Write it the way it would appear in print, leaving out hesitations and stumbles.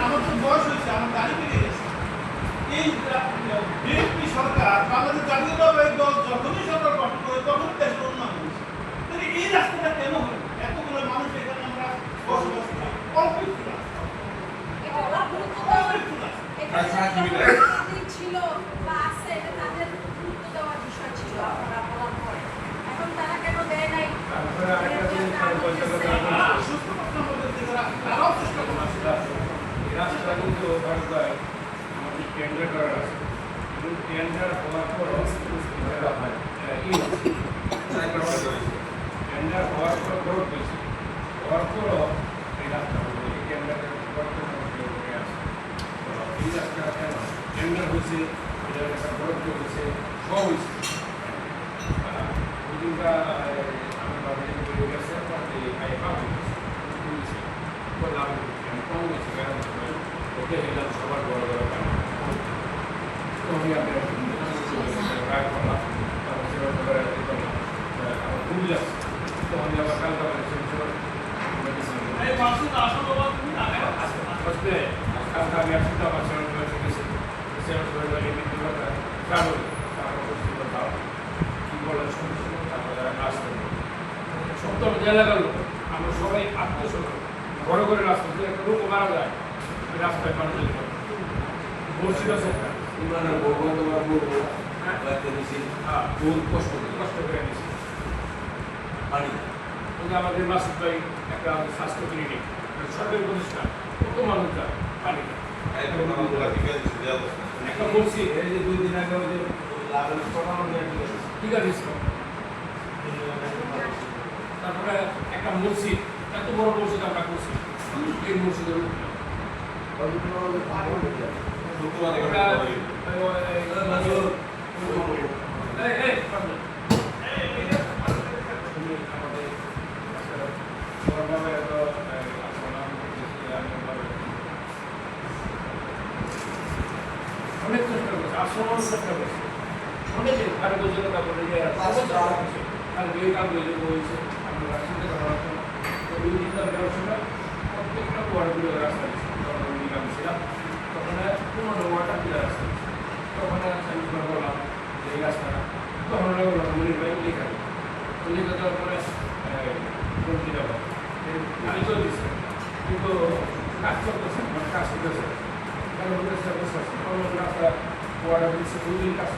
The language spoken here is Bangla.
আমার তো বয়স হয়েছে, আমার গাড়ি পেরিয়ে গেছে। এই বিএনপি সরকার, বাংলাদেশ জাতীয়তাবাদী দল যখনই সরকার গঠন করে তখনই দেশের উন্নয়ন হয়েছে। তাহলে এই রাস্তাটা কেন হলো? এতগুলো মানুষ এখানে আমরা বসবাস করি, অল্প একটু রাস্তা, অল্প একটু রাস্তা। ছিল বা আছে, এটা তাদের গুরুত্ব দেওয়ার বিষয় ছিল আপনারা বলার পরে। এখন তারা কেন দেয় নাই? সুস্থ কথা বলতে তারাও চেষ্টা করছে। রাস্তা কিন্তু আমাদের টেন্ডার করা আছে, কিন্তু টেন্ডার হওয়ার পর টেন্ডার হওয়ার পর খরচ হয়েছে, হওয়ার পরও এই রাস্তা এই টেন্ডারের আছে এই রাস্তা টেন্ডার হয়েছে, এটার একটা খরচ হয়েছে, সব হয়েছে। ওইদিনটা আমি ভাবি গেছে লাভ কম হয়েছে, কারণ ওকে এলাম সবার বড় বড় কারণ আমি আপনার রায় করলাম, তারপর সেবার আমার ভুল যাচ্ছে, তো আমি আবার কালকে কালকে আমি আসতে আমার সেরকম গেছি, কি বলার শুনছিল, তারপরে রাস্তা সপ্তাহ এলাকার লোক আমরা সবাই আত্মসচেতন, বড় করে রাস্তা যদি একটা লোক মারা যায় রাস্তায় মানুষ বলছিল সেটা কষ্ট করে নিয়েছি। আমাদের মাসুদ ভাই একটা স্বাস্থ্য ক্লিনিক সরকারি প্রতিষ্ঠান, কত মানুষ যায় পানি একটা বলছি এই যে 2 দিন আগে যে ঠিক আছে। তারপরে একটা মসজিদ, এত বড় মসজিদ আমরা করছি, এই মসজিদের অনেক চেষ্টা করছে, আশ্রমও চেষ্টা করছে, অনেকে আরো বোঝানো তারপরে আর দুই কাম হয়েছে আমরা চিন্তা করার জন্য ওই চিন্তা করার সময় প্রত্যেকটা ওয়ার্ডগুলো রাস্তা দিচ্ছে। তখন আমি কাম ছিলাম, তখন 15 ওয়ার্ডটা পিলা রাস্তা দিচ্ছে। তখন আমি বললাম যে এই রাস্তাটা, তখন ওরা বললাম মনির ভাই লেখা লেখা দেওয়ার পরে বলতে যাবো আমি তো দিচ্ছে, কিন্তু কাজ করতেছে, মানে কাজ করতেছে, কারণ রাস্তা ওয়ার্ডার দিচ্ছে 2 দিন কাজ